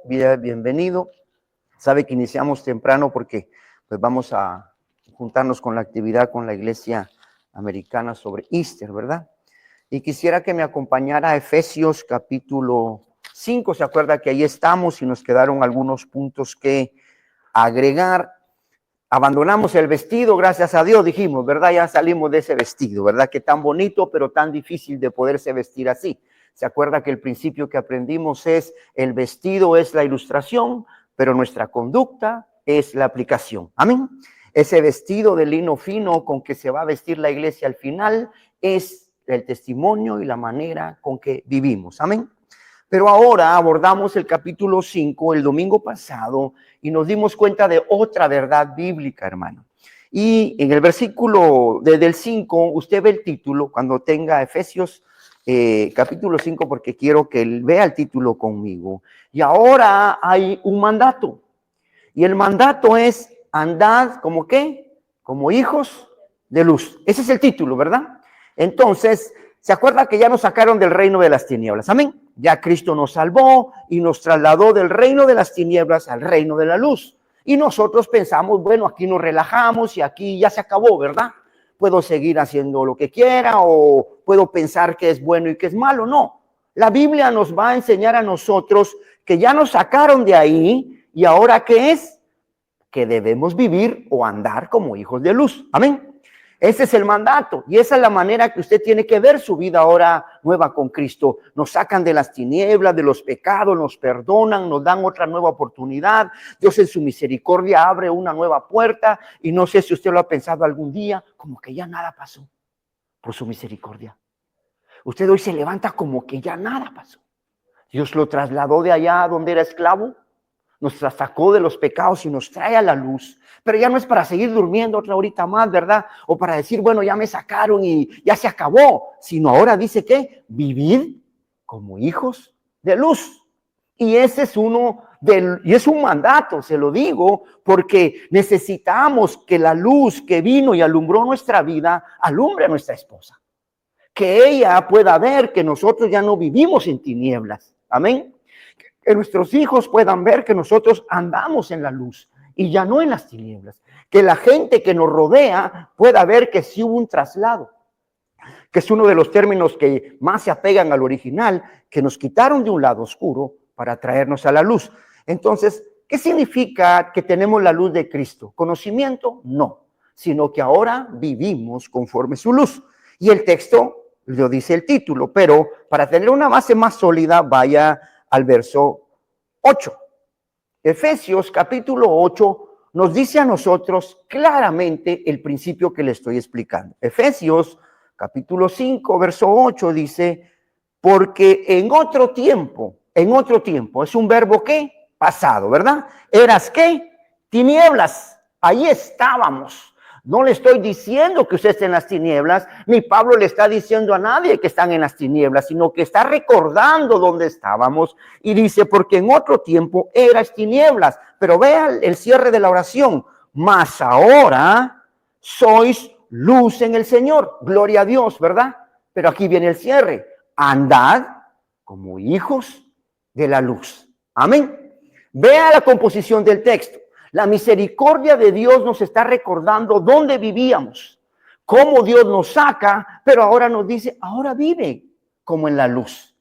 Bienvenido. Sabe que iniciamos temprano porque pues vamos a juntarnos con la actividad con la iglesia americana sobre Easter, ¿verdad? Y quisiera que me acompañara a Efesios capítulo 5. ¿Se acuerda que ahí estamos y nos quedaron algunos puntos que agregar? Abandonamos el vestido, gracias a Dios, dijimos, ¿verdad? Ya salimos de ese vestido, ¿verdad? Que tan bonito, pero tan difícil de poderse vestir así. ¿Se acuerda que el principio que aprendimos es el vestido es la ilustración, pero nuestra conducta es la aplicación? Amén. Ese vestido de lino fino con que se va a vestir la iglesia al final es el testimonio y la manera con que vivimos. Amén. Pero ahora abordamos el capítulo 5 el domingo pasado y nos dimos cuenta de otra verdad bíblica, hermano. Y en el versículo desde el 5, usted ve el título cuando tenga Efesios capítulo 5, porque quiero que él vea el título conmigo. Y ahora hay un mandato. Y el mandato es andad como qué, como hijos de luz. Ese es el título, ¿verdad? Entonces, ¿se acuerda que ya nos sacaron del reino de las tinieblas? Amén. Ya Cristo nos salvó y nos trasladó del reino de las tinieblas al reino de la luz. Y nosotros pensamos, bueno, aquí nos relajamos y aquí ya se acabó, ¿verdad? Puedo seguir haciendo lo que quiera o puedo pensar que es bueno y que es malo. No, la Biblia nos va a enseñar a nosotros que ya nos sacaron de ahí y ahora ¿qué es? Que debemos vivir o andar como hijos de luz. Amén. Ese es el mandato y esa es la manera que usted tiene que ver su vida ahora nueva con Cristo. Nos sacan de las tinieblas, de los pecados, nos perdonan, nos dan otra nueva oportunidad. Dios en su misericordia abre una nueva puerta y no sé si usted lo ha pensado algún día, como que ya nada pasó por su misericordia. Usted hoy se levanta como que ya nada pasó. Dios lo trasladó de allá donde era esclavo, nos sacó de los pecados y nos trae a la luz. Pero ya no es para seguir durmiendo otra horita más, ¿verdad? O para decir, bueno, ya me sacaron y ya se acabó. Sino ahora dice que vivir como hijos de luz. Y ese es y es un mandato, se lo digo, porque necesitamos que la luz que vino y alumbró nuestra vida, alumbre a nuestra esposa. Que ella pueda ver que nosotros ya no vivimos en tinieblas. Amén. Que nuestros hijos puedan ver que nosotros andamos en la luz y ya no en las tinieblas. Que la gente que nos rodea pueda ver que sí hubo un traslado, que es uno de los términos que más se apegan al original, que nos quitaron de un lado oscuro para traernos a la luz. Entonces, ¿qué significa que tenemos la luz de Cristo? ¿Conocimiento? No, sino que ahora vivimos conforme su luz. Y el texto lo dice el título, pero para tener una base más sólida, vaya al verso 8. Efesios capítulo 8 nos dice a nosotros claramente el principio que le estoy explicando. Efesios capítulo 5, verso 8 dice, porque en otro tiempo, es un verbo ¿qué? Pasado, ¿verdad? ¿Eras qué? Tinieblas, ahí estábamos. No le estoy diciendo que usted esté en las tinieblas, ni Pablo le está diciendo a nadie que están en las tinieblas, sino que está recordando dónde estábamos y dice, porque en otro tiempo eras tinieblas, pero vea el cierre de la oración, mas ahora sois luz en el Señor, gloria a Dios, ¿verdad? Pero aquí viene el cierre, andad como hijos de la luz, amén. Vea la composición del texto. La misericordia de Dios nos está recordando dónde vivíamos, cómo Dios nos saca, pero ahora nos dice, ahora vive como en la luz.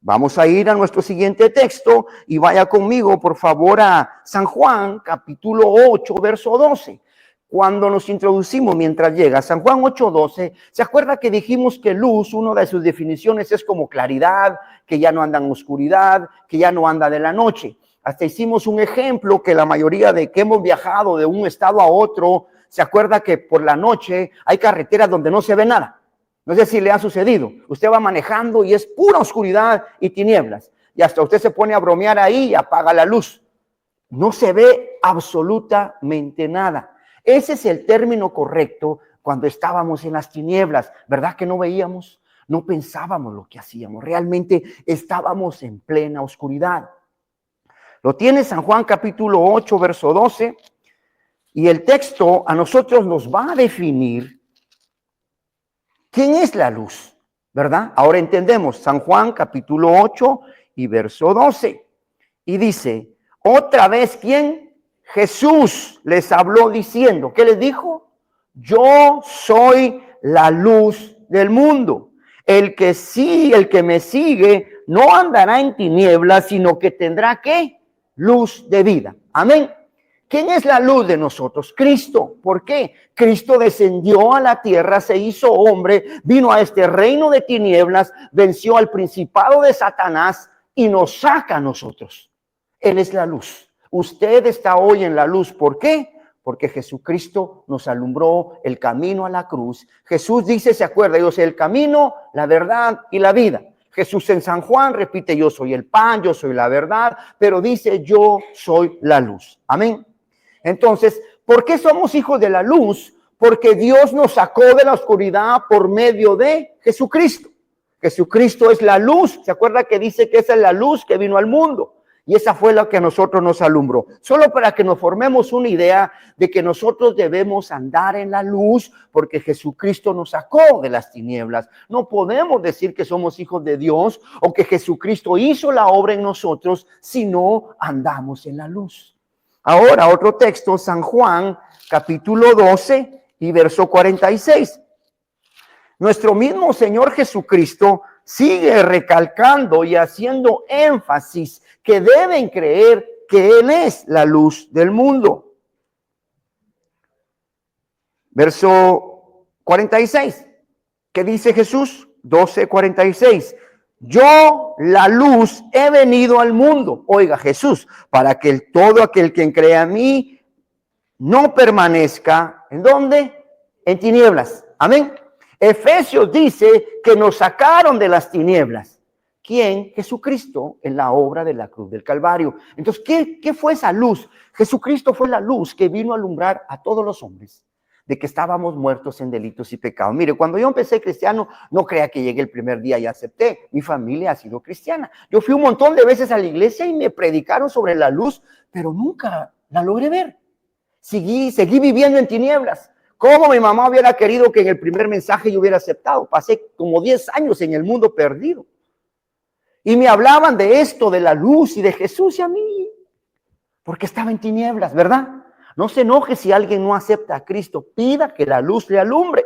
Vamos a ir a nuestro siguiente texto y vaya conmigo, por favor, a San Juan, capítulo 8, verso 12. Cuando nos introducimos, mientras llega San Juan 8:12, ¿se acuerda que dijimos que luz, una de sus definiciones es como claridad, que ya no anda en oscuridad, que ya no anda de la noche? Hasta hicimos un ejemplo que la mayoría de que hemos viajado de un estado a otro, se acuerda que por la noche hay carreteras donde no se ve nada. No sé si le ha sucedido. Usted va manejando y es pura oscuridad y tinieblas. Y hasta usted se pone a bromear ahí y apaga la luz. No se ve absolutamente nada. Ese es el término correcto cuando estábamos en las tinieblas. ¿Verdad que no veíamos? No pensábamos lo que hacíamos. Realmente estábamos en plena oscuridad. Lo tiene San Juan capítulo 8, verso 12, y el texto a nosotros nos va a definir quién es la luz, ¿verdad? Ahora entendemos San Juan capítulo 8 y verso 12. Y dice, otra vez, ¿quién? Jesús les habló diciendo, ¿qué les dijo? Yo soy la luz del mundo. El que me sigue no andará en tinieblas, sino que tendrá ¿qué? Luz de vida. Amén. ¿Quién es la luz de nosotros? Cristo. ¿Por qué? Cristo descendió a la tierra, se hizo hombre, vino a este reino de tinieblas, venció al principado de Satanás y nos saca a nosotros. Él es la luz. Usted está hoy en la luz. ¿Por qué? Porque Jesucristo nos alumbró el camino a la cruz. Jesús dice, ¿se acuerda? Yo soy el camino, la verdad y la vida. Jesús en San Juan repite, yo soy el pan, yo soy la verdad, pero dice, yo soy la luz. Amén. Entonces, ¿por qué somos hijos de la luz? Porque Dios nos sacó de la oscuridad por medio de Jesucristo. Jesucristo es la luz. ¿Se acuerda que dice que esa es la luz que vino al mundo? Y esa fue la que a nosotros nos alumbró. Solo para que nos formemos una idea de que nosotros debemos andar en la luz porque Jesucristo nos sacó de las tinieblas. No podemos decir que somos hijos de Dios o que Jesucristo hizo la obra en nosotros si no andamos en la luz. Ahora, otro texto, San Juan, capítulo 12 y verso 46. Nuestro mismo Señor Jesucristo sigue recalcando y haciendo énfasis que deben creer que Él es la luz del mundo. Verso 46. ¿Qué dice Jesús? 12:46. Yo, la luz, he venido al mundo. Oiga, Jesús, para que todo aquel que cree a mí no permanezca, ¿en dónde? En tinieblas. Amén. Efesios dice que nos sacaron de las tinieblas. ¿Quién? Jesucristo en la obra de la cruz del Calvario. Entonces, ¿qué fue esa luz? Jesucristo fue la luz que vino a alumbrar a todos los hombres de que estábamos muertos en delitos y pecados. Mire, cuando yo empecé cristiano, no crea que llegué el primer día y acepté. Mi familia ha sido cristiana. Yo fui un montón de veces a la iglesia y me predicaron sobre la luz, pero nunca la logré ver. Seguí viviendo en tinieblas. ¿Cómo mi mamá hubiera querido que en el primer mensaje yo hubiera aceptado? Pasé como 10 años en el mundo perdido. Y me hablaban de esto, de la luz y de Jesús y a mí, porque estaba en tinieblas, ¿verdad? No se enoje si alguien no acepta a Cristo. Pida que la luz le alumbre.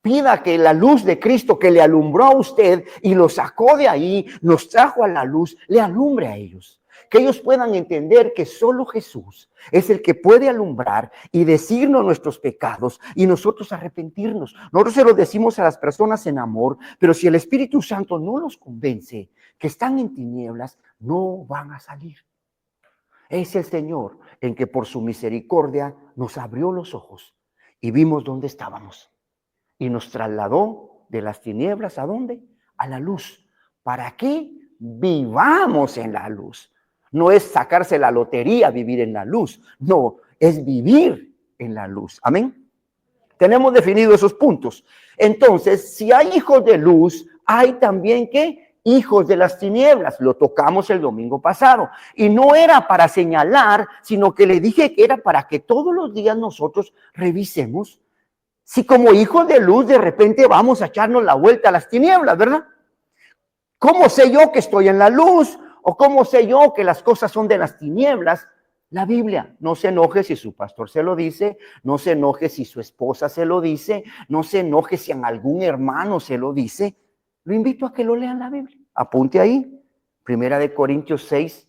Pida que la luz de Cristo que le alumbró a usted y lo sacó de ahí, nos trajo a la luz, le alumbre a ellos. Que ellos puedan entender que solo Jesús es el que puede alumbrar y decirnos nuestros pecados y nosotros arrepentirnos. Nosotros se lo decimos a las personas en amor, pero si el Espíritu Santo no los convence que están en tinieblas, no van a salir. Es el Señor en que por su misericordia nos abrió los ojos y vimos dónde estábamos. Y nos trasladó de las tinieblas, ¿a dónde? A la luz. ¿Para qué? Vivamos en la luz. No es sacarse la lotería vivir en la luz. No, es vivir en la luz. Amén. Tenemos definido esos puntos. Entonces, si hay hijos de luz, hay también ¿qué? Hijos de las tinieblas. Lo tocamos el domingo pasado. Y no era para señalar, sino que le dije que era para que todos los días nosotros revisemos si como hijos de luz de repente vamos a echarnos la vuelta a las tinieblas, ¿verdad? ¿Cómo sé yo que estoy en la luz? ¿O cómo sé yo que las cosas son de las tinieblas? La Biblia. No se enoje si su pastor se lo dice, no se enoje si su esposa se lo dice, no se enoje si a algún hermano se lo dice. Lo invito a que lo lean la Biblia. Apunte ahí. 1 Corintios 6,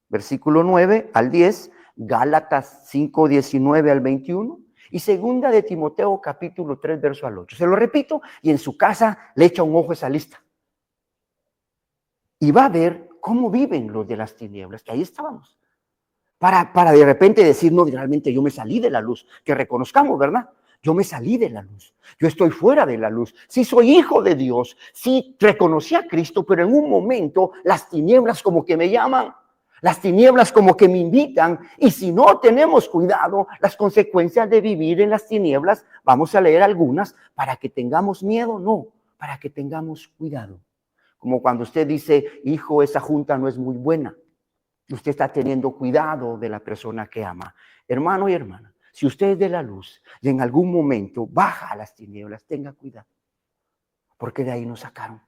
versículo 9 al 10, Gálatas 5, 19 al 21. Y 2 Timoteo capítulo 3, verso al 8. Se lo repito y en su casa le echa un ojo a esa lista. Y va a ver cómo viven los de las tinieblas, que ahí estábamos. Para de repente decir, no, realmente yo me salí de la luz. Que reconozcamos, ¿verdad? Yo me salí de la luz. Yo estoy fuera de la luz. Sí soy hijo de Dios. Sí reconocí a Cristo, pero en un momento las tinieblas como que me llaman. Las tinieblas como que me invitan, y si no tenemos cuidado, las consecuencias de vivir en las tinieblas, vamos a leer algunas para que tengamos miedo, no, para que tengamos cuidado. Como cuando usted dice, hijo, esa junta no es muy buena. Usted está teniendo cuidado de la persona que ama. Hermano y hermana, si usted es de la luz y en algún momento baja a las tinieblas, tenga cuidado, porque de ahí nos sacaron.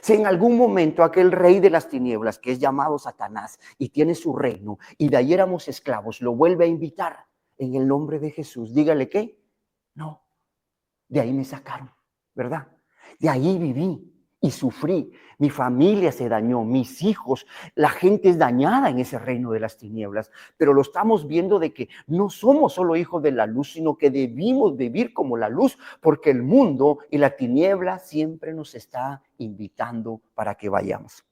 Si en algún momento aquel rey de las tinieblas, que es llamado Satanás y tiene su reino, y de ahí éramos esclavos, lo vuelve a invitar en el nombre de Jesús, dígale ¿qué? No, de ahí me sacaron, ¿verdad? De ahí viví y sufrí. Mi familia se dañó, mis hijos, la gente es dañada en ese reino de las tinieblas, pero lo estamos viendo de que no somos solo hijos de la luz, sino que debimos vivir como la luz, porque el mundo y la tiniebla siempre nos está invitando para que vayamos.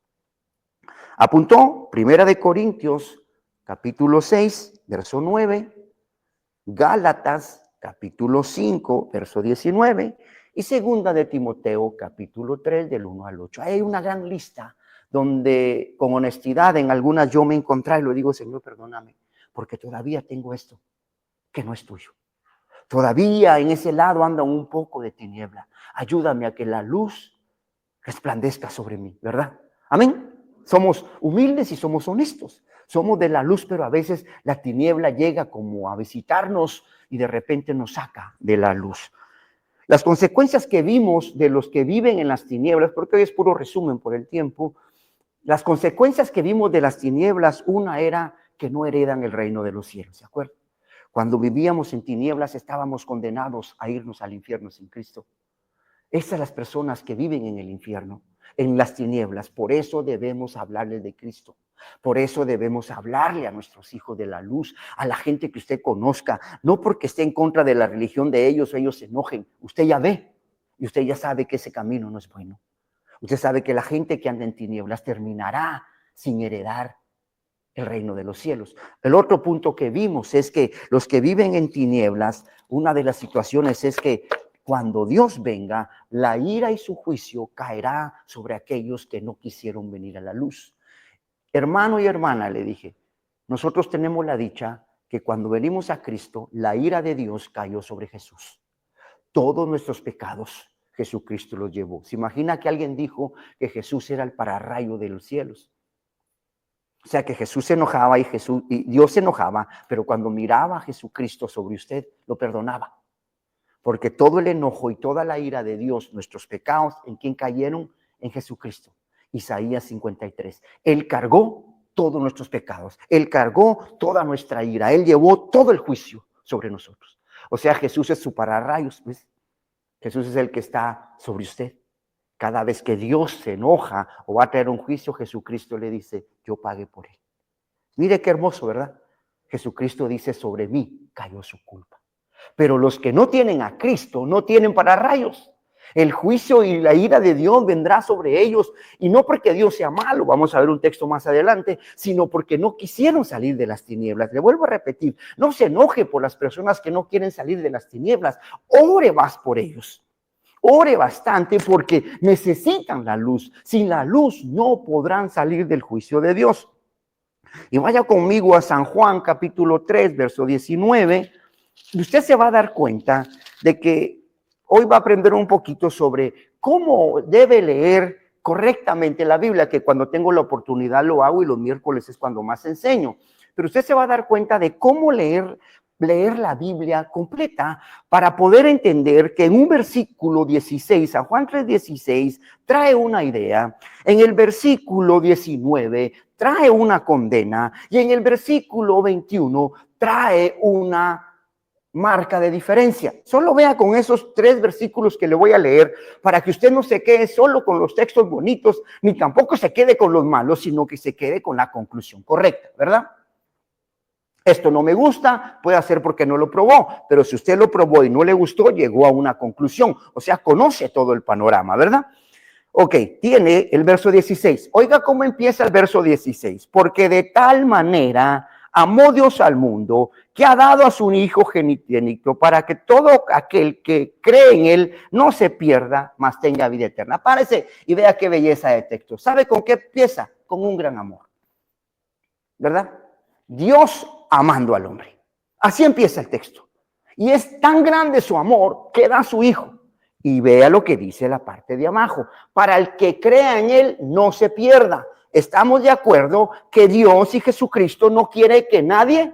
Apuntó 1 Corintios capítulo 6, verso 9, Gálatas capítulo 5, verso 19, y segunda de Timoteo, capítulo 3, del 1 al 8. Hay una gran lista donde con honestidad en algunas yo me encontré y le digo, Señor, perdóname, porque todavía tengo esto que no es tuyo. Todavía en ese lado anda un poco de tiniebla. Ayúdame a que la luz resplandezca sobre mí, ¿verdad? Amén. Somos humildes y somos honestos. Somos de la luz, pero a veces la tiniebla llega como a visitarnos y de repente nos saca de la luz. Las consecuencias que vimos de los que viven en las tinieblas, porque hoy es puro resumen por el tiempo, las consecuencias que vimos de las tinieblas, una era que no heredan el reino de los cielos, ¿de acuerdo? Cuando vivíamos en tinieblas estábamos condenados a irnos al infierno sin Cristo. Esas son las personas que viven en el infierno, en las tinieblas. Por eso debemos hablarles de Cristo. Por eso debemos hablarle a nuestros hijos de la luz, a la gente que usted conozca, no porque esté en contra de la religión de ellos o ellos se enojen. Usted ya ve y usted ya sabe que ese camino no es bueno. Usted sabe que la gente que anda en tinieblas terminará sin heredar el reino de los cielos. El otro punto que vimos es que los que viven en tinieblas, una de las situaciones es que cuando Dios venga, la ira y su juicio caerá sobre aquellos que no quisieron venir a la luz. Hermano y hermana, le dije, nosotros tenemos la dicha que cuando venimos a Cristo, la ira de Dios cayó sobre Jesús. Todos nuestros pecados, Jesucristo los llevó. ¿Se imagina que alguien dijo que Jesús era el pararrayo de los cielos? O sea, que Jesús se enojaba y Dios se enojaba, pero cuando miraba a Jesucristo sobre usted, lo perdonaba. Porque todo el enojo y toda la ira de Dios, nuestros pecados, ¿en quién cayeron? En Jesucristo. Isaías 53. Él cargó todos nuestros pecados. Él cargó toda nuestra ira. Él llevó todo el juicio sobre nosotros. O sea, Jesús es su pararrayos, ¿ves? Jesús es el que está sobre usted. Cada vez que Dios se enoja o va a traer un juicio, Jesucristo le dice, yo pagué por él. Mire qué hermoso, ¿verdad? Jesucristo dice, sobre mí cayó su culpa. Pero los que no tienen a Cristo no tienen pararrayos. El juicio y la ira de Dios vendrá sobre ellos, y no porque Dios sea malo, vamos a ver un texto más adelante, sino porque no quisieron salir de las tinieblas. Le vuelvo a repetir, no se enoje por las personas que no quieren salir de las tinieblas, ore más por ellos. Ore bastante porque necesitan la luz. Sin la luz no podrán salir del juicio de Dios. Y vaya conmigo a San Juan capítulo 3, verso 19. Y usted se va a dar cuenta de que hoy va a aprender un poquito sobre cómo debe leer correctamente la Biblia, que cuando tengo la oportunidad lo hago y los miércoles es cuando más enseño. Pero usted se va a dar cuenta de cómo leer la Biblia completa para poder entender que en un versículo 16, San Juan 3:16, trae una idea, en el versículo 19 trae una condena y en el versículo 21 trae una marca de diferencia. Solo vea con esos 3 versículos que le voy a leer para que usted no se quede solo con los textos bonitos, ni tampoco se quede con los malos, sino que se quede con la conclusión correcta, ¿verdad? Esto no me gusta, puede ser porque no lo probó, pero si usted lo probó y no le gustó, llegó a una conclusión, o sea, conoce todo el panorama, ¿verdad? Ok, tiene el verso 16. Oiga cómo empieza el verso 16. Porque de tal manera amó Dios al mundo que ha dado a su Hijo genitérito para que todo aquel que cree en Él no se pierda, mas tenga vida eterna. Párese y vea qué belleza de texto. ¿Sabe con qué empieza? Con un gran amor, ¿verdad? Dios amando al hombre. Así empieza el texto. Y es tan grande su amor que da a su Hijo. Y vea lo que dice la parte de abajo. Para el que crea en Él no se pierda. Estamos de acuerdo que Dios y Jesucristo no quiere que nadie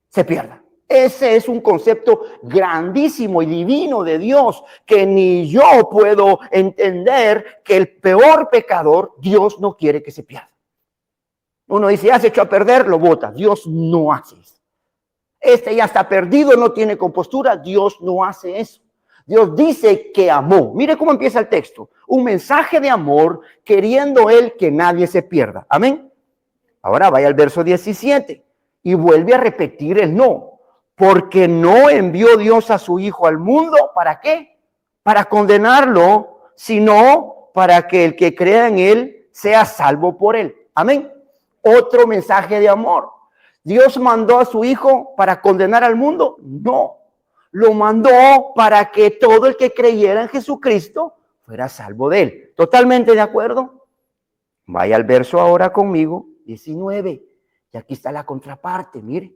se pierda. Ese es un concepto grandísimo y divino de Dios, que ni yo puedo entender que el peor pecador, Dios no quiere que se pierda. Uno dice, ya se echó a perder, lo bota. Dios no hace eso. Este ya está perdido, no tiene compostura. Dios no hace eso. Dios dice que amó. Mire cómo empieza el texto. Un mensaje de amor, queriendo Él que nadie se pierda. Amén. Ahora vaya al verso 17 y vuelve a repetir el no. Porque no envió Dios a su Hijo al mundo. ¿Para qué? Para condenarlo, sino para que el que crea en Él sea salvo por Él. Amén. Otro mensaje de amor. ¿Dios mandó a su Hijo para condenar al mundo? No. Lo mandó para que todo el que creyera en Jesucristo fuera salvo de Él. ¿Totalmente de acuerdo? Vaya al verso ahora conmigo, 19. Y aquí está la contraparte, mire.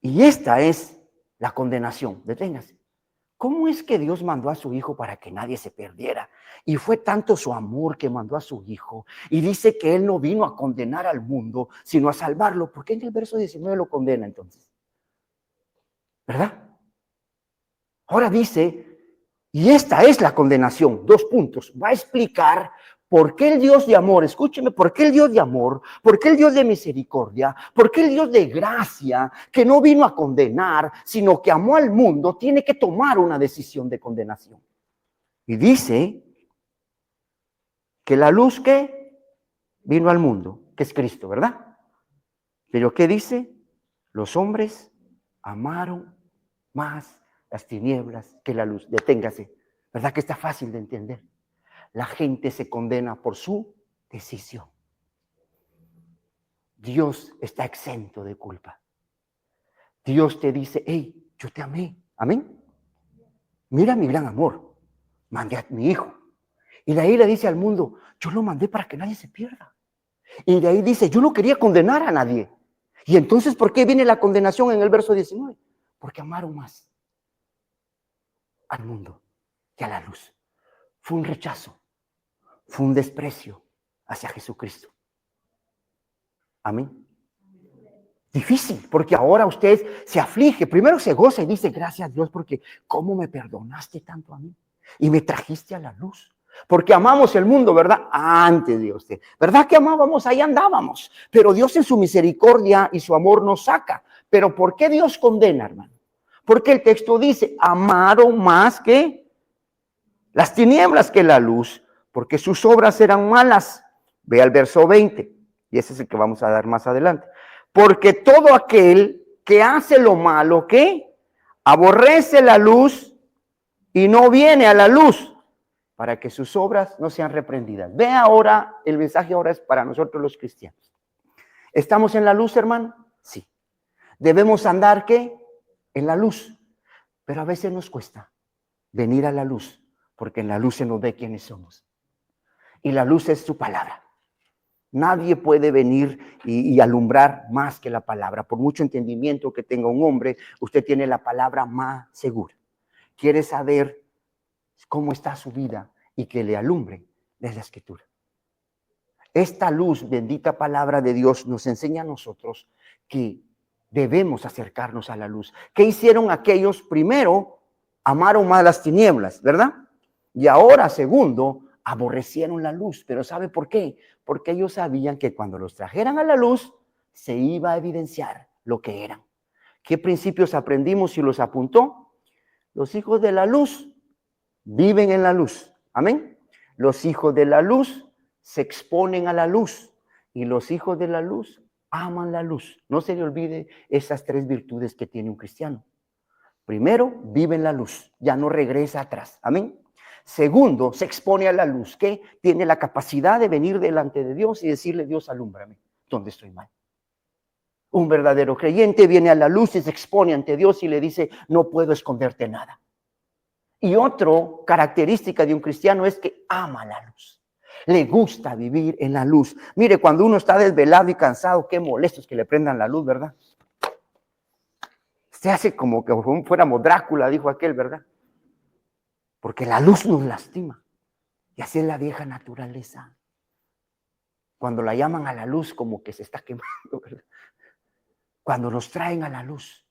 Y esta es la condenación. Deténgase. ¿Cómo es que Dios mandó a su Hijo para que nadie se perdiera? Y fue tanto su amor que mandó a su Hijo. Y dice que Él no vino a condenar al mundo, sino a salvarlo. ¿Por qué en el verso 19 lo condena entonces? ¿Verdad? Ahora dice, y esta es la condenación. 2 puntos. Va a explicar por qué el Dios de amor, escúcheme, por qué el Dios de amor, por qué el Dios de misericordia, por qué el Dios de gracia, que no vino a condenar, sino que amó al mundo, tiene que tomar una decisión de condenación. Y dice que la luz que vino al mundo, que es Cristo, ¿verdad? Pero ¿qué dice? Los hombres amaron más las tinieblas que la luz. Deténgase. ¿Verdad que está fácil de entender? La gente se condena por su decisión. Dios está exento de culpa. Dios te dice, hey, yo te amé. Amén. Mira mi gran amor. Mandé a mi Hijo. Y de ahí le dice al mundo, yo lo mandé para que nadie se pierda. Y de ahí dice, yo no quería condenar a nadie. Y entonces, ¿por qué viene la condenación en el verso 19? Porque amaron más al mundo que a la luz. Fue un rechazo, fue un desprecio hacia Jesucristo. Amén. Difícil, porque ahora usted se aflige. Primero se goza y dice, gracias a Dios, porque ¿cómo me perdonaste tanto a mí? Y me trajiste a la luz. Porque amamos el mundo, ¿verdad? Antes de usted. ¿Verdad que amábamos? Ahí andábamos. Pero Dios en su misericordia y su amor nos saca. Pero ¿por qué Dios condena, hermano? Porque el texto dice, amaron más que las tinieblas que la luz, porque sus obras eran malas. Ve al verso 20, y ese es el que vamos a dar más adelante. Porque todo aquel que hace lo malo, ¿qué? Aborrece la luz y no viene a la luz, para que sus obras no sean reprendidas. Ve ahora, el mensaje ahora es para nosotros los cristianos. ¿Estamos en la luz, hermano? Sí. Debemos andar, ¿qué? En la luz. Pero a veces nos cuesta venir a la luz, porque en la luz se nos ve quiénes somos. Y la luz es su palabra. Nadie puede venir y alumbrar más que la palabra. Por mucho entendimiento que tenga un hombre, usted tiene la palabra más segura. Quiere saber cómo está su vida y que le alumbre de la Escritura. Esta luz, bendita palabra de Dios, nos enseña a nosotros que debemos acercarnos a la luz. ¿Qué hicieron aquellos? Primero, amaron más las tinieblas, ¿verdad? Y ahora, segundo, aborrecieron la luz. ¿Pero sabe por qué? Porque ellos sabían que cuando los trajeran a la luz, se iba a evidenciar lo que eran. ¿Qué principios aprendimos y los apuntó? Los hijos de la luz viven en la luz. Amén. Los hijos de la luz se exponen a la luz. Y los hijos de la luz aman la luz. No se le olvide esas 3 virtudes que tiene un cristiano. Primero, vive en la luz. Ya no regresa atrás. Amén. Segundo, se expone a la luz, que tiene la capacidad de venir delante de Dios y decirle, Dios, alúmbrame, donde estoy mal. Un verdadero creyente viene a la luz y se expone ante Dios y le dice, no puedo esconderte nada. Y otra característica de un cristiano es que ama la luz. Le gusta vivir en la luz. Mire, cuando uno está desvelado y cansado, qué molesto es que le prendan la luz, ¿verdad? Se hace como que fuéramos Drácula, dijo aquel, ¿verdad? Porque la luz nos lastima. Y así es la vieja naturaleza. Cuando la llaman a la luz, como que se está quemando, ¿verdad? cuando nos traen a la luz.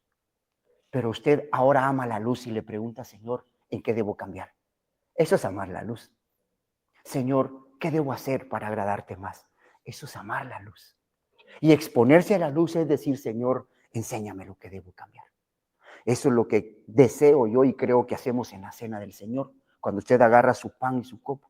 Pero usted ahora ama la luz y le pregunta, Señor, ¿en qué debo cambiar? Eso es amar la luz. Señor, ¿qué debo hacer para agradarte más? Eso es amar la luz. Y exponerse a la luz es decir, Señor, enséñame lo que debo cambiar. Eso es lo que deseo yo y creo que hacemos en la cena del Señor. Cuando usted agarra su pan y su copa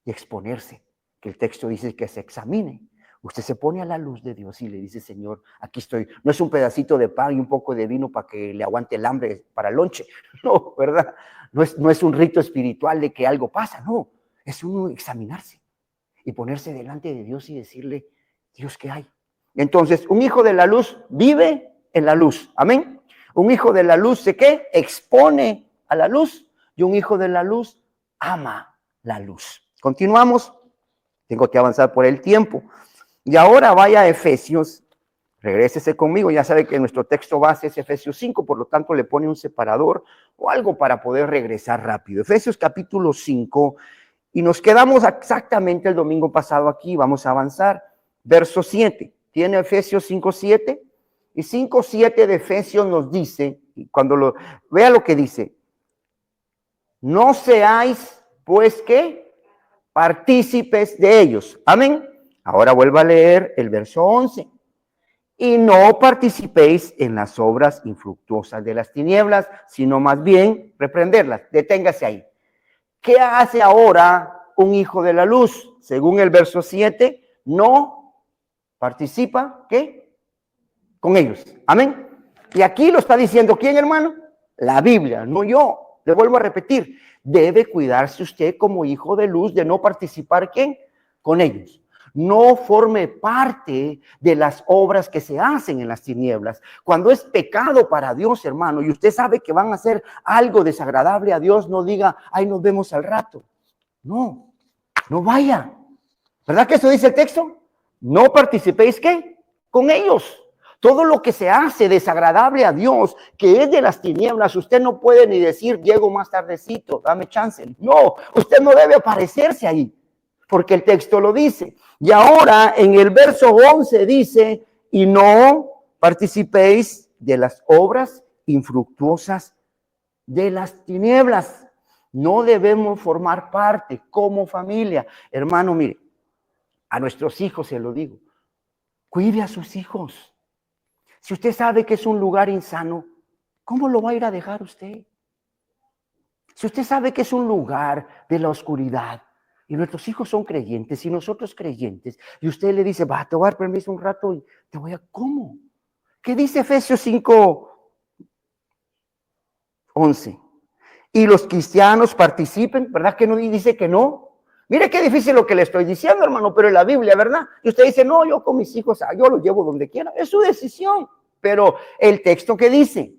y exponerse, que el texto dice que se examine. Usted se pone a la luz de Dios y le dice, Señor, aquí estoy. No es un pedacito de pan y un poco de vino para que le aguante el hambre para el lonche. No, ¿verdad? No es un rito espiritual de que algo pasa, no. Es uno examinarse y ponerse delante de Dios y decirle, Dios, ¿qué hay? Entonces, un hijo de la luz vive en la luz. Amén. Un hijo de la luz, ¿qué? Expone a la luz. Y un hijo de la luz ama la luz. Continuamos. Tengo que avanzar por el tiempo. Y ahora vaya a Efesios. Regrésese conmigo. Ya sabe que nuestro texto base es Efesios 5, por lo tanto le pone un separador o algo para poder regresar rápido. Efesios capítulo 5. Y nos quedamos exactamente el domingo pasado aquí. Vamos a avanzar. Verso 7. ¿Tiene Efesios 5, 7? Y 5, 7 de Efesios nos dice, vea lo que dice, no seáis, pues, ¿qué? Partícipes de ellos. Amén. Ahora vuelva a leer el verso 11. Y no participéis en las obras infructuosas de las tinieblas, sino más bien reprenderlas. Deténgase ahí. ¿Qué hace ahora un hijo de la luz? Según el verso 7, no participa, ¿qué? Con ellos. Amén. Y aquí lo está diciendo, ¿quién, hermano? La Biblia, no yo. Le vuelvo a repetir, debe cuidarse usted como hijo de luz de no participar, ¿quién? Con ellos. No forme parte de las obras que se hacen en las tinieblas. Cuando es pecado para Dios, hermano, y usted sabe que van a hacer algo desagradable a Dios, no diga, ay, nos vemos al rato. No, no vaya. ¿Verdad que eso dice el texto? No participéis, ¿qué? Con ellos. Todo lo que se hace desagradable a Dios, que es de las tinieblas, usted no puede ni decir, llego más tardecito, dame chance. No, usted no debe aparecerse ahí, porque el texto lo dice. Y ahora en el verso 11 dice, y no participéis de las obras infructuosas de las tinieblas. No debemos formar parte como familia. Hermano, mire, a nuestros hijos se lo digo, cuide a sus hijos. Si usted sabe que es un lugar insano, ¿cómo lo va a ir a dejar usted? Si usted sabe que es un lugar de la oscuridad y nuestros hijos son creyentes y nosotros creyentes, y usted le dice, va, te voy a dar permiso un rato y te voy a... ¿Cómo? ¿Qué dice Efesios 5, 11? Y los cristianos participen, ¿verdad que no dice que no? Mire qué difícil lo que le estoy diciendo, hermano, pero en la Biblia, ¿verdad? Y usted dice, no, yo con mis hijos, yo los llevo donde quiera. Es su decisión. Pero el texto que dice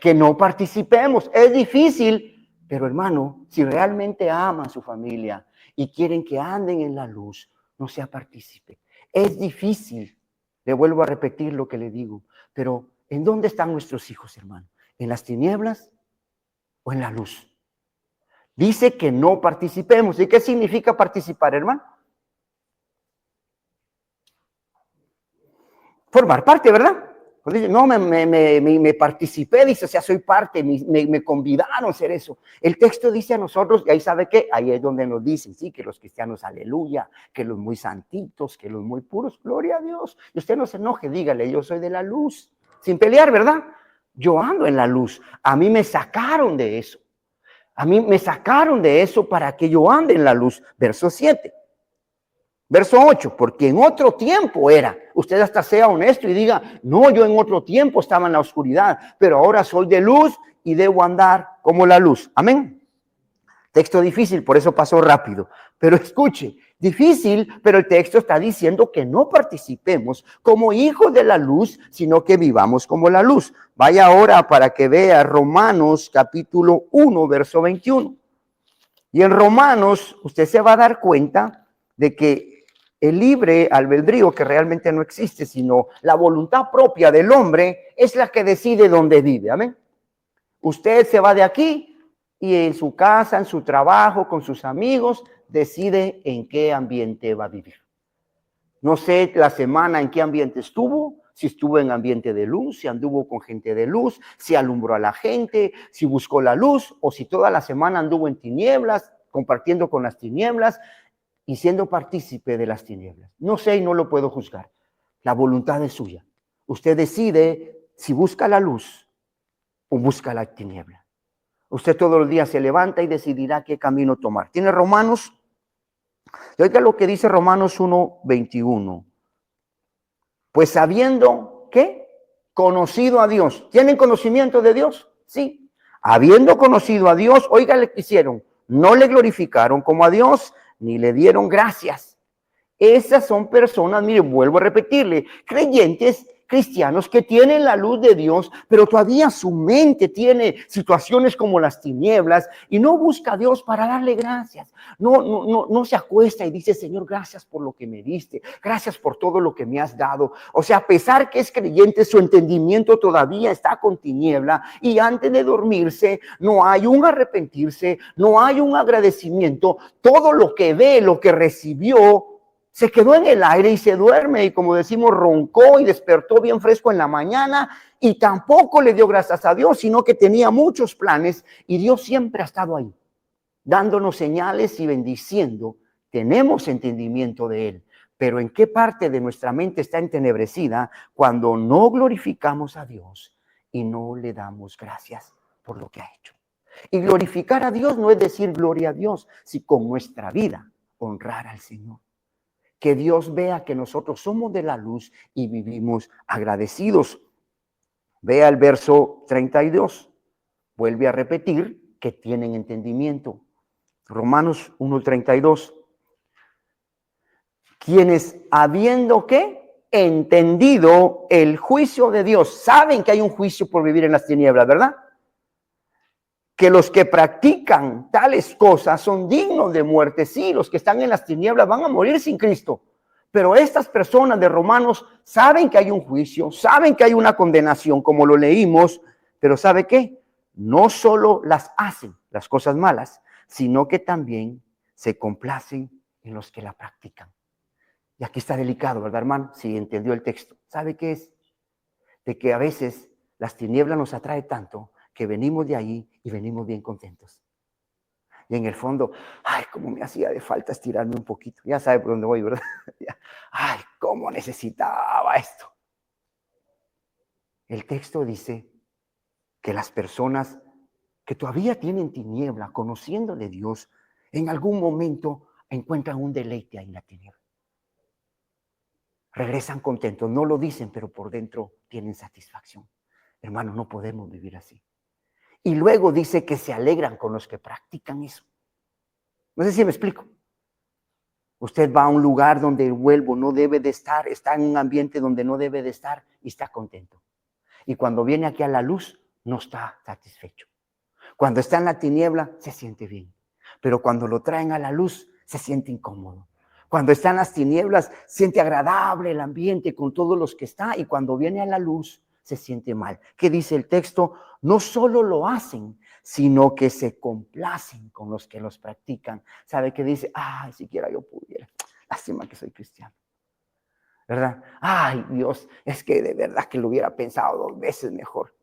que no participemos es difícil, pero hermano, si realmente ama a su familia y quieren que anden en la luz, no sea partícipe. Es difícil. Le vuelvo a repetir lo que le digo, pero ¿en dónde están nuestros hijos, hermano? ¿En las tinieblas o en la luz? Dice que no participemos. ¿Y qué significa participar, hermano? Formar parte, ¿verdad? Cuando dice, no, me participé, dice, o sea, soy parte, me convidaron a hacer eso. El texto dice a nosotros, y ahí sabe qué, ahí es donde nos dicen, sí, que los cristianos, aleluya, que los muy santitos, que los muy puros, gloria a Dios. Y usted no se enoje, dígale, yo soy de la luz, sin pelear, ¿verdad? Yo ando en la luz, a mí me sacaron de eso. A mí me sacaron de eso para que yo ande en la luz. Verso 7. Verso 8, porque en otro tiempo era. Usted hasta sea honesto y diga, no, yo en otro tiempo estaba en la oscuridad, pero ahora soy de luz y debo andar como la luz. Amén. Texto difícil, por eso pasó rápido. Pero escuche, difícil, pero el texto está diciendo que no participemos como hijos de la luz, sino que vivamos como la luz. Vaya ahora para que vea Romanos capítulo 1, verso 21. Y en Romanos usted se va a dar cuenta de que el libre albedrío, que realmente no existe, sino la voluntad propia del hombre, es la que decide dónde vive. Amén. Usted se va de aquí y en su casa, en su trabajo, con sus amigos, decide en qué ambiente va a vivir. No sé la semana en qué ambiente estuvo, si estuvo en ambiente de luz, si anduvo con gente de luz, si alumbró a la gente, si buscó la luz, o si toda la semana anduvo en tinieblas, compartiendo con las tinieblas y siendo partícipe de las tinieblas. No sé y no lo puedo juzgar. La voluntad es suya. Usted decide si busca la luz o busca la tiniebla. Usted todos los días se levanta y decidirá qué camino tomar. ¿Tiene Romanos? Oiga lo que dice Romanos 1:21. Pues sabiendo que conocido a Dios. ¿Tienen conocimiento de Dios? Sí. Habiendo conocido a Dios, oiga lo que hicieron. No le glorificaron como a Dios, ni le dieron gracias. Esas son personas, mire, vuelvo a repetirle, creyentes cristianos que tienen la luz de Dios, pero todavía su mente tiene situaciones como las tinieblas y no busca a Dios para darle gracias. No se acuesta y dice, Señor, gracias por lo que me diste, gracias por todo lo que me has dado. O sea, a pesar que es creyente, su entendimiento todavía está con tiniebla y antes de dormirse no hay un arrepentirse, no hay un agradecimiento. Todo lo que ve, lo que recibió, se quedó en el aire y se duerme y como decimos roncó y despertó bien fresco en la mañana y tampoco le dio gracias a Dios, sino que tenía muchos planes y Dios siempre ha estado ahí, dándonos señales y bendiciendo. Tenemos entendimiento de Él, pero ¿en qué parte de nuestra mente está entenebrecida cuando no glorificamos a Dios y no le damos gracias por lo que ha hecho? Y glorificar a Dios no es decir gloria a Dios, sino con nuestra vida honrar al Señor. Que Dios vea que nosotros somos de la luz y vivimos agradecidos. Vea el verso 32. Vuelve a repetir que tienen entendimiento. Romanos 1:32. Quienes habiendo ¿qué? Entendido el juicio de Dios. Saben que hay un juicio por vivir en las tinieblas, ¿verdad? Que los que practican tales cosas son dignos de muerte. Sí, los que están en las tinieblas van a morir sin Cristo. Pero estas personas de Romanos saben que hay un juicio, saben que hay una condenación, como lo leímos, pero ¿sabe qué? No solo las hacen, las cosas malas, sino que también se complacen en los que la practican. Y aquí está delicado, ¿verdad, hermano? Si entendió el texto. ¿Sabe qué es? De que a veces las tinieblas nos atrae tanto que venimos de ahí y venimos bien contentos. Y en el fondo, ay, cómo me hacía de falta estirarme un poquito. Ya sabe por dónde voy, ¿verdad? Ay, cómo necesitaba esto. El texto dice que las personas que todavía tienen tiniebla, conociendo de Dios, en algún momento encuentran un deleite ahí en la tiniebla. Regresan contentos, no lo dicen, pero por dentro tienen satisfacción. Hermanos, no podemos vivir así. Y luego dice que se alegran con los que practican eso. No sé si me explico. Usted va a un lugar donde el vuelvo no debe de estar, está en un ambiente donde no debe de estar y está contento. Y cuando viene aquí a la luz, no está satisfecho. Cuando está en la tiniebla, se siente bien. Pero cuando lo traen a la luz, se siente incómodo. Cuando está en las tinieblas, siente agradable el ambiente con todos los que está. Y cuando viene a la luz, se siente mal. ¿Qué dice el texto? No solo lo hacen, sino que se complacen con los que los practican. ¿Sabe qué dice? Ay, siquiera yo pudiera. Lástima que soy cristiano. ¿Verdad? Ay, Dios, es que de verdad que lo hubiera pensado 2 veces mejor.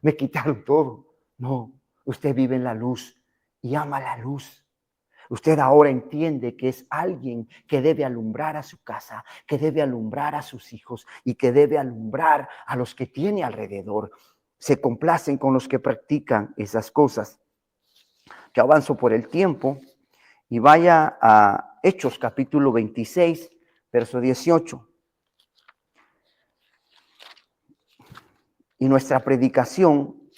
Me quitaron todo. No, usted vive en la luz y ama la luz. Usted ahora entiende que es alguien que debe alumbrar a su casa, que debe alumbrar a sus hijos y que debe alumbrar a los que tiene alrededor. Se complacen con los que practican esas cosas. Yo avanzo por el tiempo y vaya a Hechos capítulo 26, verso 18. Y nuestra predicación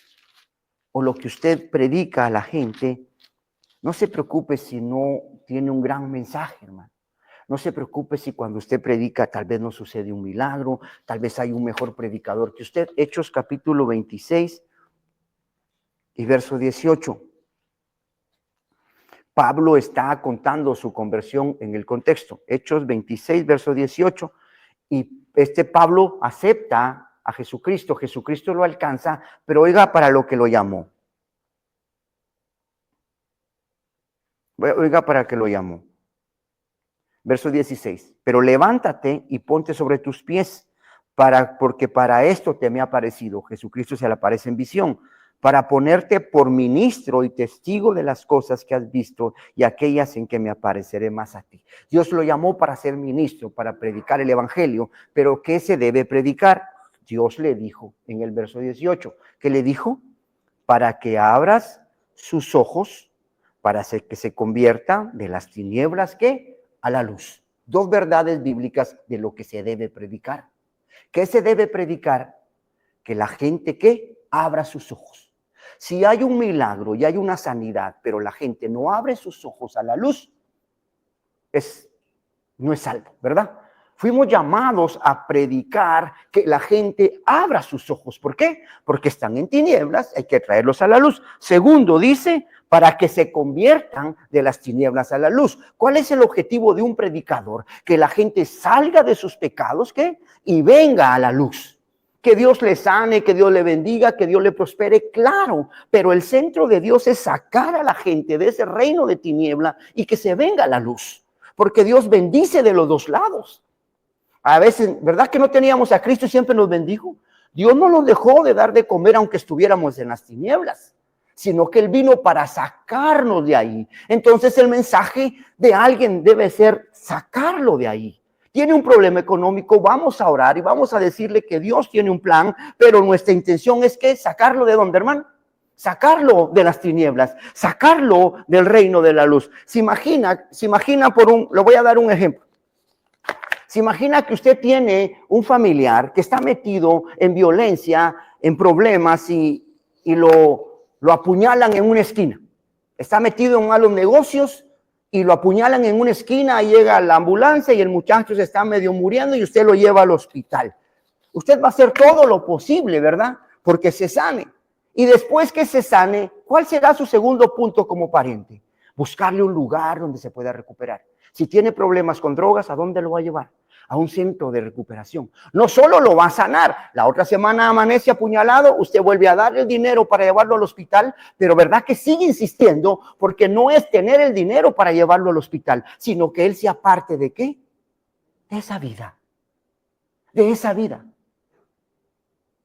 o lo que usted predica a la gente, no se preocupe si no tiene un gran mensaje, hermano. No se preocupe si cuando usted predica tal vez no sucede un milagro, tal vez hay un mejor predicador que usted. Hechos capítulo 26 y verso 18. Pablo está contando su conversión en el contexto. Hechos 26, verso 18. Y Pablo acepta a Jesucristo. Jesucristo lo alcanza, pero oiga para lo que lo llamó. Oiga para qué lo llamó. Verso 16. Pero levántate y ponte sobre tus pies, porque para esto te me ha aparecido. Jesucristo se le aparece en visión, para ponerte por ministro y testigo de las cosas que has visto y aquellas en que me apareceré más a ti. Dios lo llamó para ser ministro, para predicar el evangelio, pero ¿qué se debe predicar? Dios le dijo en el verso 18, ¿qué le dijo? Para que abras sus ojos, para que se convierta de las tinieblas, ¿qué? A la luz. Dos verdades bíblicas de lo que se debe predicar. ¿Qué se debe predicar? Que la gente, ¿qué? Abra sus ojos. Si hay un milagro y hay una sanidad, pero la gente no abre sus ojos a la luz, no es salvo, ¿verdad? Fuimos llamados a predicar que la gente abra sus ojos. ¿Por qué? Porque están en tinieblas, hay que traerlos a la luz. Segundo, dice, para que se conviertan de las tinieblas a la luz. ¿Cuál es el objetivo de un predicador? Que la gente salga de sus pecados, ¿qué? Y venga a la luz. Que Dios le sane, que Dios le bendiga, que Dios le prospere, claro. Pero el centro de Dios es sacar a la gente de ese reino de tiniebla y que se venga a la luz. Porque Dios bendice de los dos lados. A veces, ¿verdad que no teníamos a Cristo y siempre nos bendijo? Dios no nos dejó de dar de comer aunque estuviéramos en las tinieblas, sino que Él vino para sacarnos de ahí. Entonces el mensaje de alguien debe ser sacarlo de ahí. Tiene un problema económico, vamos a orar y vamos a decirle que Dios tiene un plan, pero nuestra intención es que sacarlo de dónde, hermano. Sacarlo de las tinieblas, sacarlo del reino de la luz. Se imagina le voy a dar un ejemplo. Se imagina que usted tiene un familiar que está metido en violencia, en problemas y lo apuñalan en una esquina. Está metido en malos negocios y lo apuñalan en una esquina, y llega la ambulancia y el muchacho se está medio muriendo y usted lo lleva al hospital. Usted va a hacer todo lo posible, ¿verdad? Porque se sane. Y después que se sane, ¿cuál será su segundo punto como pariente? Buscarle un lugar donde se pueda recuperar. Si tiene problemas con drogas, ¿a dónde lo va a llevar? A un centro de recuperación. No solo lo va a sanar, la otra semana amanece apuñalado, usted vuelve a darle el dinero para llevarlo al hospital, pero verdad que sigue insistiendo, porque no es tener el dinero para llevarlo al hospital, sino que él sea parte de ¿qué? De esa vida. De esa vida.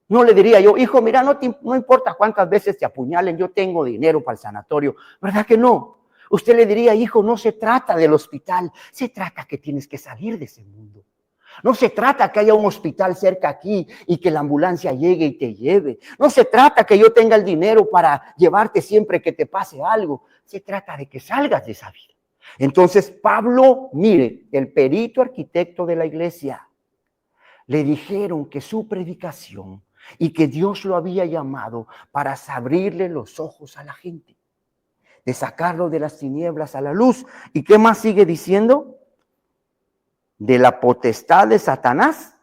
No le diría yo, hijo, mira, no importa cuántas veces te apuñalen, yo tengo dinero para el sanatorio. ¿Verdad que no? Usted le diría, hijo, no se trata del hospital, se trata que tienes que salir de ese mundo. No se trata que haya un hospital cerca aquí y que la ambulancia llegue y te lleve. No se trata que yo tenga el dinero para llevarte siempre que te pase algo. Se trata de que salgas de esa vida. Entonces, Pablo, mire, el perito arquitecto de la iglesia, le dijeron que su predicación y que Dios lo había llamado para abrirle los ojos a la gente, de sacarlo de las tinieblas a la luz. ¿Y qué más sigue diciendo? De la potestad de Satanás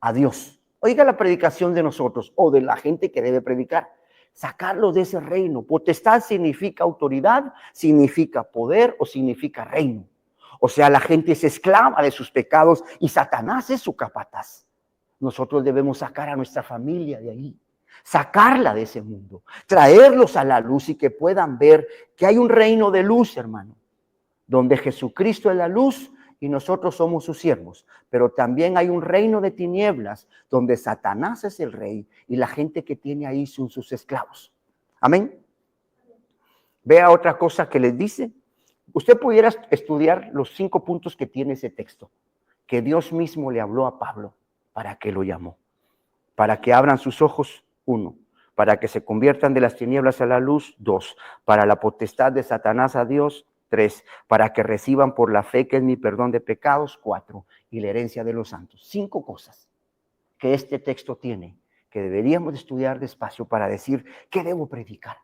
a Dios. Oiga la predicación de nosotros o de la gente que debe predicar. Sacarlo de ese reino. Potestad significa autoridad, significa poder o significa reino. O sea, la gente es esclava de sus pecados y Satanás es su capataz. Nosotros debemos sacar a nuestra familia de ahí, sacarla de ese mundo, traerlos a la luz y que puedan ver que hay un reino de luz, hermano, donde Jesucristo es la luz y nosotros somos sus siervos, pero también hay un reino de tinieblas donde Satanás es el rey y la gente que tiene ahí son sus esclavos. Amén. Vea otra cosa que les dice. Usted pudiera estudiar los 5 puntos que tiene ese texto, que Dios mismo le habló a Pablo para que lo llamó, para que abran sus ojos, 1, para que se conviertan de las tinieblas a la luz, 2, para la potestad de Satanás a Dios, 3, para que reciban por la fe que es mi perdón de pecados, 4, y la herencia de los santos. 5 cosas que este texto tiene, que deberíamos estudiar despacio para decir, ¿qué debo predicar?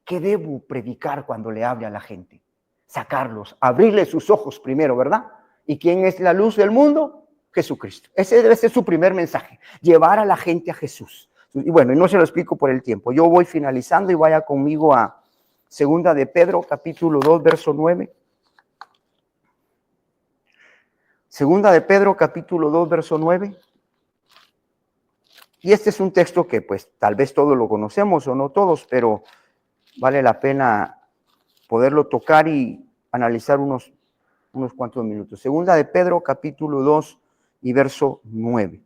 ¿Qué debo predicar cuando le hable a la gente? Sacarlos, abrirle sus ojos primero, ¿verdad? ¿Y quién es la luz del mundo? Jesucristo. Ese debe ser su primer mensaje, llevar a la gente a Jesús. Y bueno, y no se lo explico por el tiempo. Yo voy finalizando y vaya conmigo a Segunda de Pedro, capítulo 2, verso 9. Segunda de Pedro, capítulo 2, verso 9. Y este es un texto que pues tal vez todos lo conocemos o no todos, pero vale la pena poderlo tocar y analizar unos cuantos minutos. Segunda de Pedro, capítulo 2 y verso 9.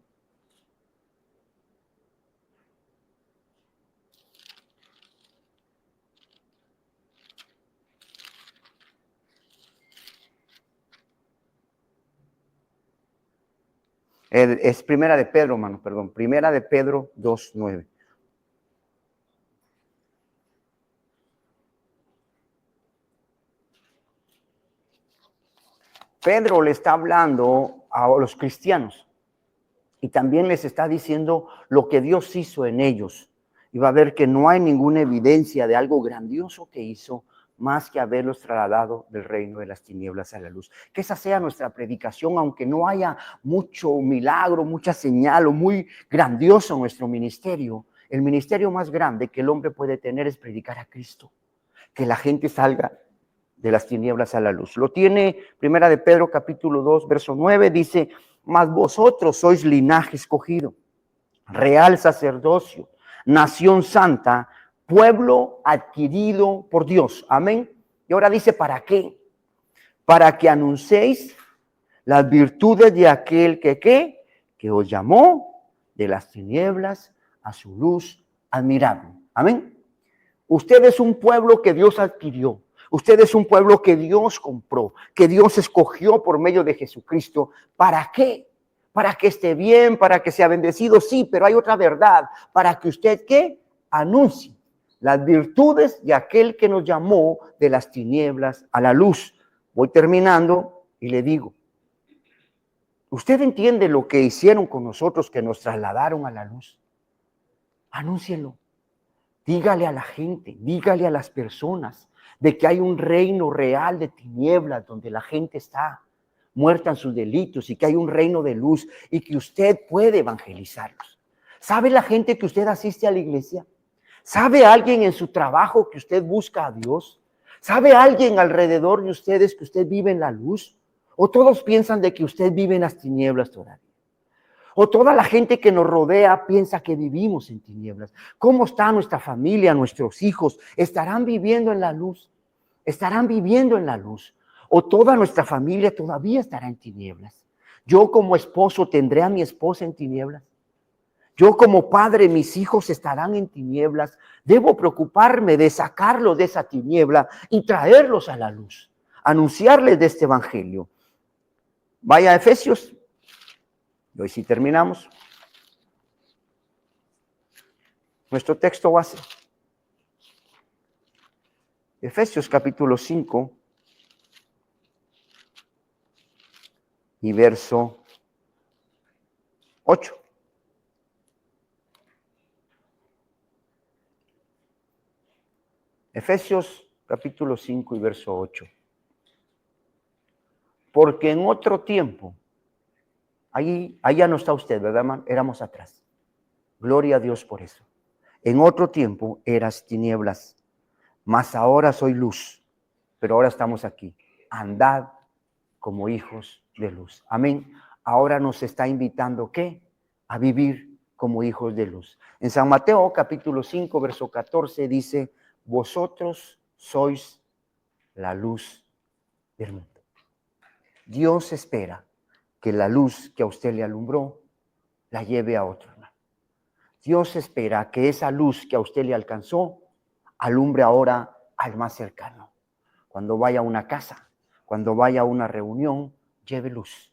Es Primera de Pedro, hermano, perdón. Primera de Pedro 2:9. Pedro le está hablando a los cristianos y también les está diciendo lo que Dios hizo en ellos. Y va a ver que no hay ninguna evidencia de algo grandioso que hizo más que haberlos trasladado del reino de las tinieblas a la luz. Que esa sea nuestra predicación, aunque no haya mucho milagro, mucha señal o muy grandioso en nuestro ministerio. El ministerio más grande que el hombre puede tener es predicar a Cristo. Que la gente salga de las tinieblas a la luz. Lo tiene Primera de Pedro capítulo 2, verso 9, dice: mas vosotros sois linaje escogido, real sacerdocio, nación santa, pueblo adquirido por Dios. Amén. Y ahora dice, ¿para qué? Para que anunciéis las virtudes de aquel que os llamó de las tinieblas a su luz admirable. Amén. Usted es un pueblo que Dios adquirió. Usted es un pueblo que Dios compró, que Dios escogió por medio de Jesucristo. ¿Para qué? Para que esté bien, para que sea bendecido, sí, pero hay otra verdad. Para que usted, ¿qué? Anuncie las virtudes de aquel que nos llamó de las tinieblas a la luz. Voy terminando y le digo, ¿usted entiende lo que hicieron con nosotros, que nos trasladaron a la luz? Anúncielo. Dígale a la gente, dígale a las personas de que hay un reino real de tinieblas donde la gente está muerta en sus delitos y que hay un reino de luz y que usted puede evangelizarlos. ¿Sabe la gente que usted asiste a la iglesia? ¿Sabe alguien en su trabajo que usted busca a Dios? ¿Sabe alguien alrededor de ustedes que usted vive en la luz? ¿O todos piensan de que usted vive en las tinieblas todavía? ¿O toda la gente que nos rodea piensa que vivimos en tinieblas? ¿Cómo está nuestra familia, nuestros hijos? ¿Estarán viviendo en la luz? ¿Estarán viviendo en la luz? ¿O toda nuestra familia todavía estará en tinieblas? Yo como esposo tendré a mi esposa en tinieblas. Yo como padre, mis hijos estarán en tinieblas. Debo preocuparme de sacarlos de esa tiniebla y traerlos a la luz. Anunciarles de este evangelio. Vaya a Efesios. Y hoy sí terminamos. Nuestro texto base. Efesios capítulo 5 y verso 8. Efesios capítulo 5 y verso 8. Porque en otro tiempo, ahí ya no está usted, ¿verdad, hermano? Éramos atrás. Gloria a Dios por eso. En otro tiempo eras tinieblas, mas ahora soy luz. Pero ahora estamos aquí. Andad como hijos de luz. Amén. Ahora nos está invitando, ¿qué? A vivir como hijos de luz. En San Mateo capítulo 5, verso 14 dice: vosotros sois la luz del mundo. Dios espera que la luz que a usted le alumbró la lleve a otro, hermano. Dios espera que esa luz que a usted le alcanzó alumbre ahora al más cercano. Cuando vaya a una casa, cuando vaya a una reunión, lleve luz,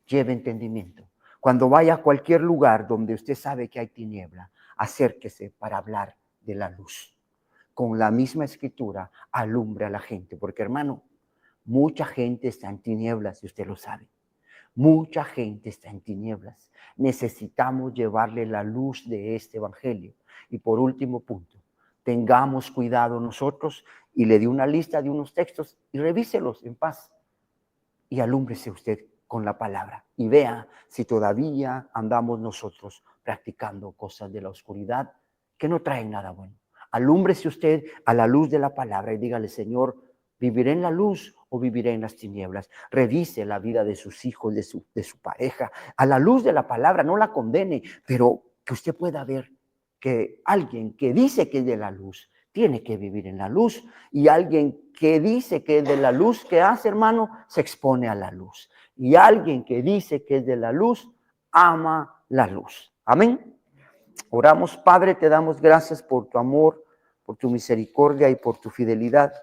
lleve entendimiento. Cuando vaya a cualquier lugar donde usted sabe que hay tiniebla, acérquese para hablar de la luz. Con la misma escritura, alumbre a la gente, porque, hermano, mucha gente está en tinieblas y usted lo sabe. Mucha gente está en tinieblas. Necesitamos llevarle la luz de este evangelio. Y por último punto, tengamos cuidado nosotros, y le di una lista de unos textos y revíselos en paz y alúmbrese usted con la palabra y vea si todavía andamos nosotros practicando cosas de la oscuridad que no traen nada bueno. Alúmbrese usted a la luz de la palabra y dígale: Señor, ¿viviré en la luz o viviré en las tinieblas? Revise la vida de sus hijos, de su pareja, a la luz de la palabra. No la condene, pero que usted pueda ver que alguien que dice que es de la luz tiene que vivir en la luz, y alguien que dice que es de la luz, ¿qué hace, hermano? Se expone a la luz. Y alguien que dice que es de la luz, ama la luz. Amén. Oramos. Padre, te damos gracias por tu amor, por tu misericordia y por tu fidelidad.